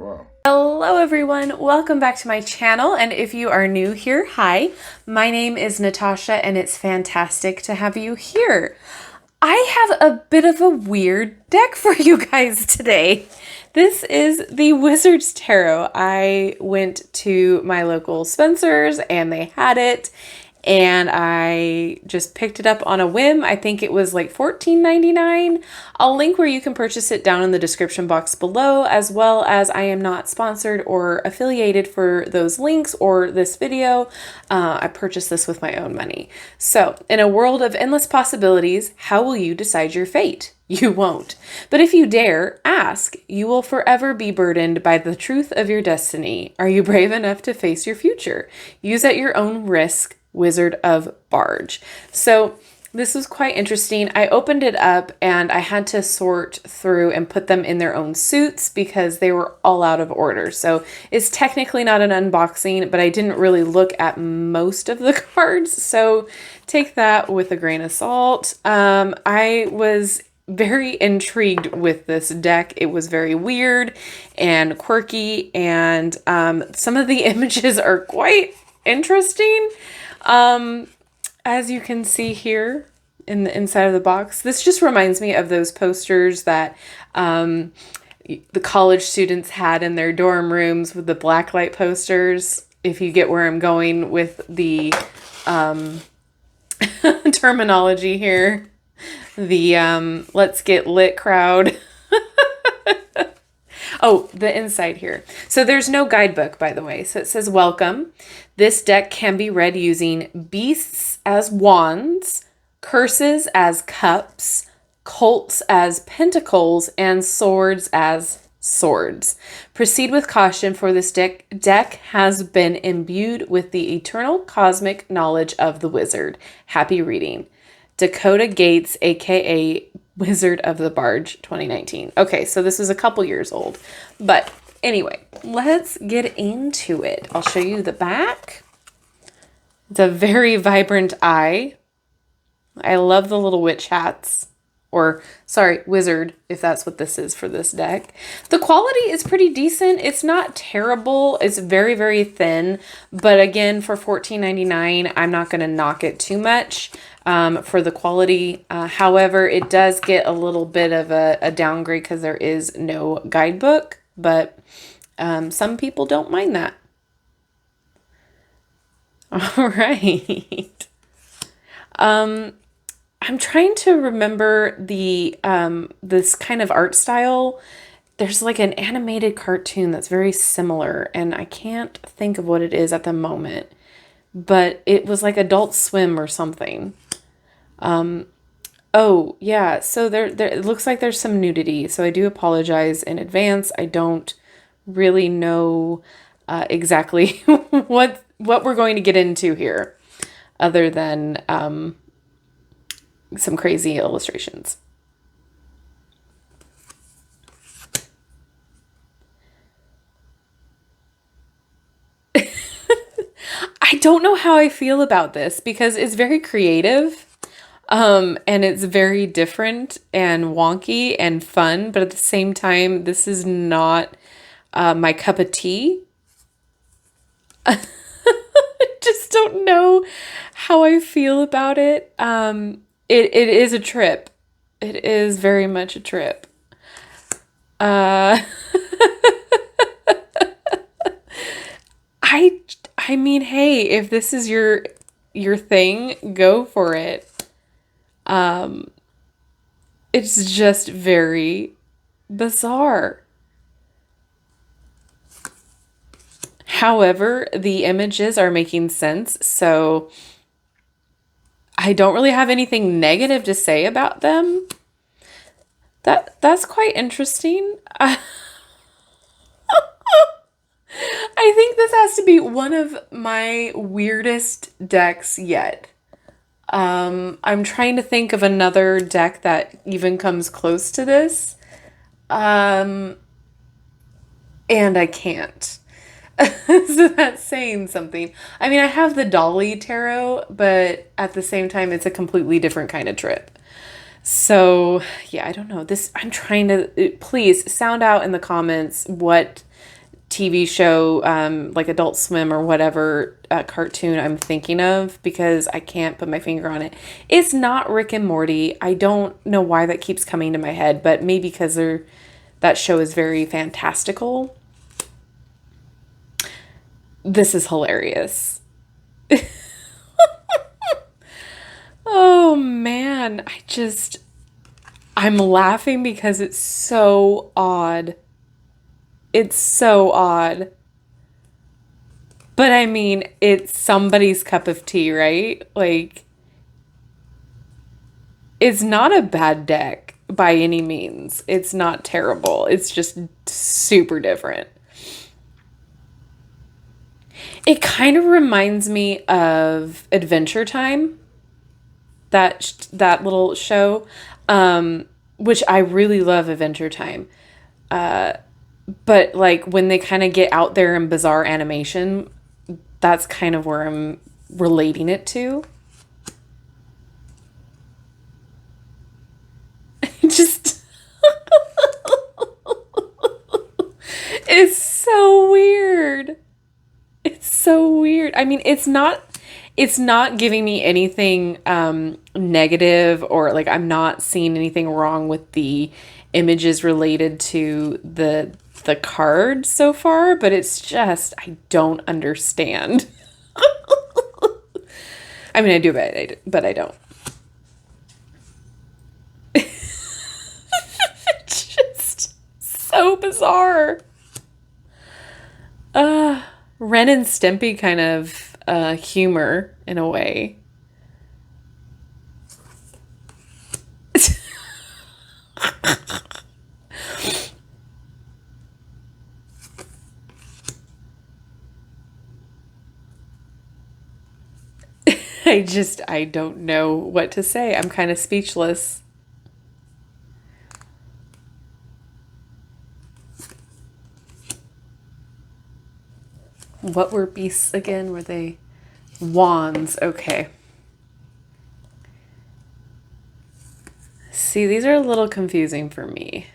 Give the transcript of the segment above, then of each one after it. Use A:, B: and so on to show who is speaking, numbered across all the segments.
A: Wow.
B: Hello everyone, welcome back to my channel, and if you are new here, hi, my name is Natasha and it's fantastic to have you here. I have a bit of a weird deck for you guys today. This is the Wizard's Tarot. I went to my local Spencer's and they had it, and I just picked it up on a whim. I think it was like $14.99. I'll link where you can purchase it down in the description box below, as well as I am not sponsored or affiliated for those links or this video. I purchased this with my own money. So, in a world of endless possibilities, how will you decide your fate? You won't. But if you dare, ask. You will forever be burdened by the truth of your destiny. Are you brave enough to face your future? Use at your own risk. Wizard of Barge. So this was quite interesting. I opened it up and I had to sort through and put them in their own suits because they were all out of order. So it's technically not an unboxing, but I didn't really look at most of the cards. So take that with a grain of salt. I was very intrigued with this deck. It was very weird and quirky, and some of the images are quite interesting. As you can see here in the inside of the box, this just reminds me of those posters that the college students had in their dorm rooms with the blacklight posters, if you get where I'm going with the terminology here. The let's get lit crowd. Oh, the inside here. So there's no guidebook, by the way. So it says, welcome. This deck can be read using beasts as wands, curses as cups, colts as pentacles, and swords as swords. Proceed with caution, for this deck has been imbued with the eternal cosmic knowledge of the wizard. Happy reading. Dakota Gates, aka Wizard of the Barge, 2019. Okay, so this is a couple years old. But anyway, let's get into it. I'll show you the back. It's a very vibrant eye. I love the little witch hats. Or, sorry, wizard, if that's what this is for this deck. The quality is pretty decent. It's not terrible. It's very, very thin. But again, for $14.99, I'm not going to knock it too much for the quality. However, it does get a little bit of a downgrade because there is no guidebook. But some people don't mind that. All right. I'm trying to remember the this kind of art style. There's like an animated cartoon that's very similar, and I can't think of what it is at the moment, but it was like Adult Swim or something. Oh yeah, so there it looks like there's some nudity, so I do apologize in advance. I don't really know exactly what we're going to get into here, other than some crazy illustrations. I don't know how I feel about this because it's very creative, and it's very different and wonky and fun, but at the same time, this is not my cup of tea. I just don't know how I feel about it. It is a trip. It is very much a trip. I mean, hey, if this is your thing, go for it. It's just very bizarre. However, the images are making sense, so I don't really have anything negative to say about them. That's quite interesting. I think this has to be one of my weirdest decks yet. I'm trying to think of another deck that even comes close to this. And I can't. So that's saying something. I mean, I have the Dolly Tarot, but at the same time, it's a completely different kind of trip. So yeah, I don't know. I'm trying to, please sound out in the comments what TV show, like Adult Swim or whatever cartoon I'm thinking of, because I can't put my finger on it. It's not Rick and Morty. I don't know why that keeps coming to my head, but maybe because that show is very fantastical. This is hilarious. Oh man, I'm laughing because it's so odd. It's so odd. But I mean, it's somebody's cup of tea, right? Like, it's not a bad deck by any means. It's not terrible. It's just super different. It kind of reminds me of Adventure Time, that little show, which I really love Adventure Time. But like when they kind of get out there in bizarre animation, that's kind of where I'm relating it to. Just it's so weird. It's so weird. I mean, it's not giving me anything negative, or like I'm not seeing anything wrong with the images related to the card so far, but it's just I don't understand. I mean, I do, but I don't. It's just so bizarre. Ren and Stimpy kind of humor in a way. I don't know what to say. I'm kind of speechless. What were beasts again? Were they wands? Okay. See, these are a little confusing for me.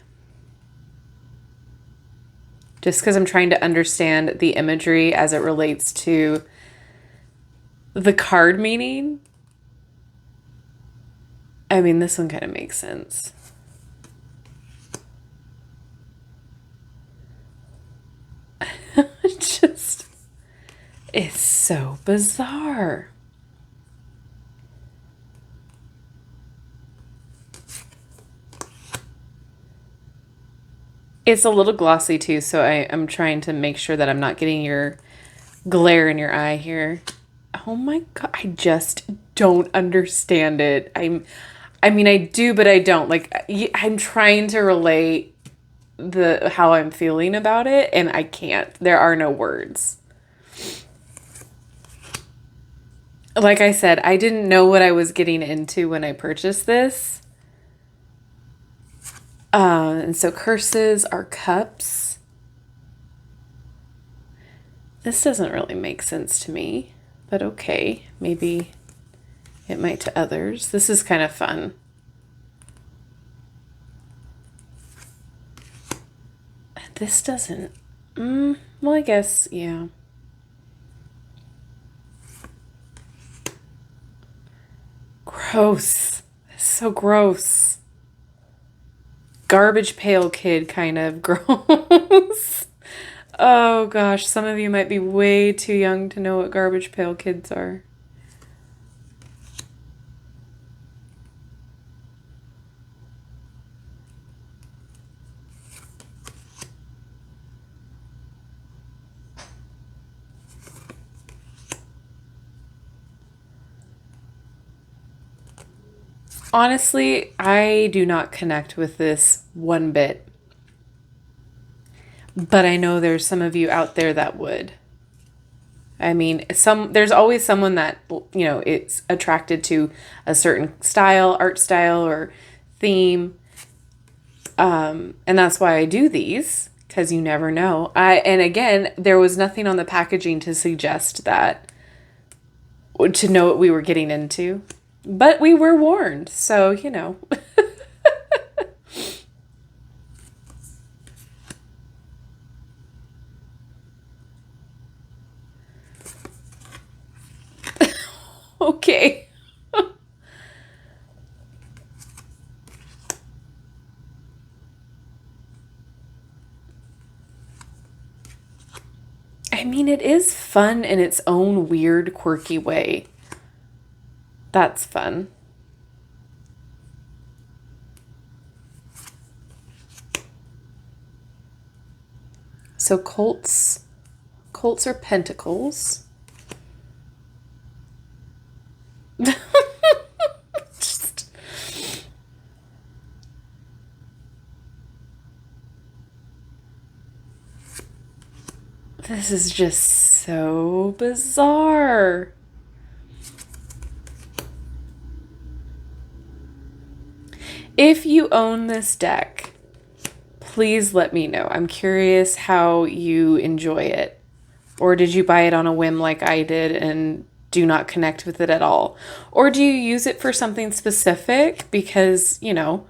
B: Just because I'm trying to understand the imagery as it relates to the card meaning. I mean, this one kind of makes sense. It's so bizarre. It's a little glossy too, so I'm trying to make sure that I'm not getting your glare in your eye here. Oh my God, I just don't understand it. I mean, I do, but I don't. Like, I'm trying to relate how I'm feeling about it, and I can't. There are no words. Like I said, I didn't know what I was getting into when I purchased this. And so curses are cups. This doesn't really make sense to me, but okay. Maybe it might to others. This is kind of fun. This doesn't. Well, I guess, yeah. Gross. So gross. Garbage pail kid kind of gross. Oh gosh, some of you might be way too young to know what garbage pail kids are. Honestly, I do not connect with this one bit. But I know there's some of you out there that would. I mean, there's always someone that, you know, it's attracted to a certain style, art style, or theme. And that's why I do these, because you never know. And again, there was nothing on the packaging to suggest that, to know what we were getting into. But we were warned, so, you know. Okay. I mean, it is fun in its own weird, quirky way. That's fun. So Colts are pentacles. Just... This is just so bizarre. If you own this deck, please let me know. I'm curious how you enjoy it. Or did you buy it on a whim like I did and do not connect with it at all? Or do you use it for something specific? Because, you know,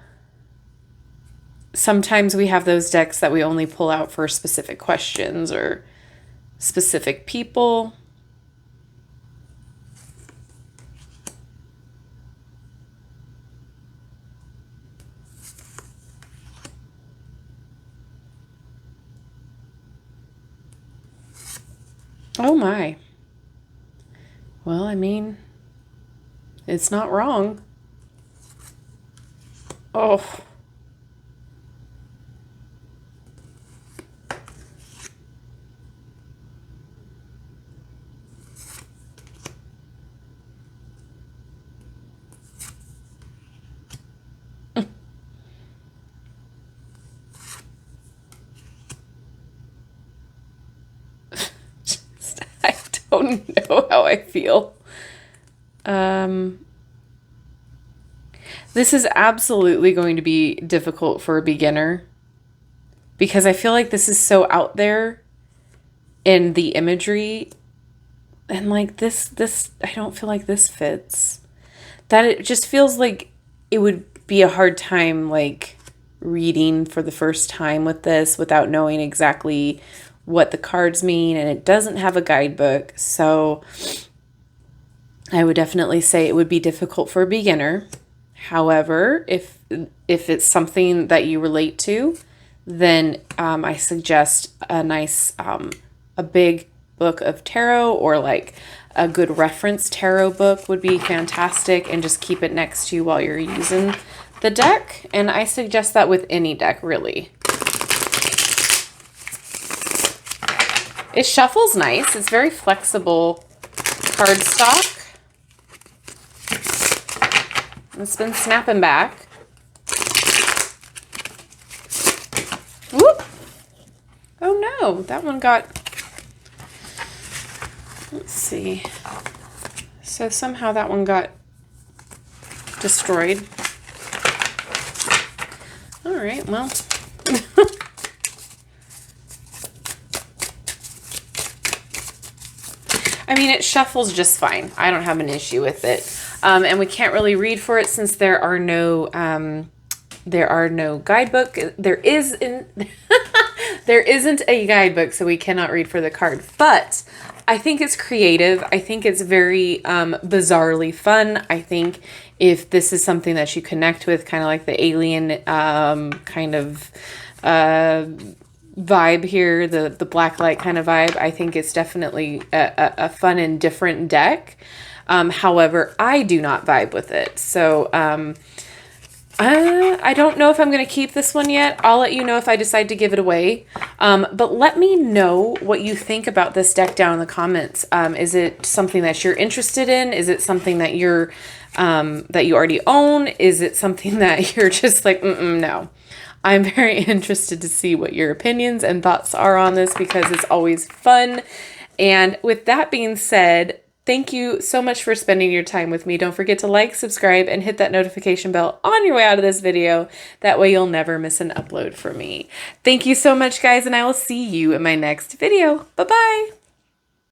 B: sometimes we have those decks that we only pull out for specific questions or specific people. Oh my. Well, I mean, it's not wrong. Oh. I don't know how I feel. This is absolutely going to be difficult for a beginner because I feel like this is so out there in the imagery, and like this I don't feel like this fits. That it just feels like it would be a hard time like reading for the first time with this without knowing exactly what the cards mean, and it doesn't have a guidebook, so I would definitely say it would be difficult for a beginner. However, if it's something that you relate to, then I suggest a nice a big book of tarot, or like a good reference tarot book would be fantastic, and just keep it next to you while you're using the deck. And I suggest that with any deck, really. It shuffles nice. It's very flexible cardstock. It's been snapping back. Whoop! Oh no, that one got... Let's see. So somehow that one got destroyed. All right, well... I mean, it shuffles just fine. I don't have an issue with it. And we can't really read for it since there are no guidebook. There isn't a guidebook, so we cannot read for the card. But I think it's creative. I think it's very bizarrely fun. I think if this is something that you connect with, kind of like the alien kind of vibe here, the black light kind of vibe, I think it's definitely a fun and different deck. However, I do not vibe with it. So I don't know if I'm going to keep this one yet. I'll let you know if I decide to give it away. But let me know what you think about this deck down in the comments. Is it something that you're interested in? Is it something that you're that you already own? Is it something that you're just like, no? I'm very interested to see what your opinions and thoughts are on this, because it's always fun. And with that being said, thank you so much for spending your time with me. Don't forget to like, subscribe, and hit that notification bell on your way out of this video. That way you'll never miss an upload from me. Thank you so much, guys, and I will see you in my next video. Bye-bye.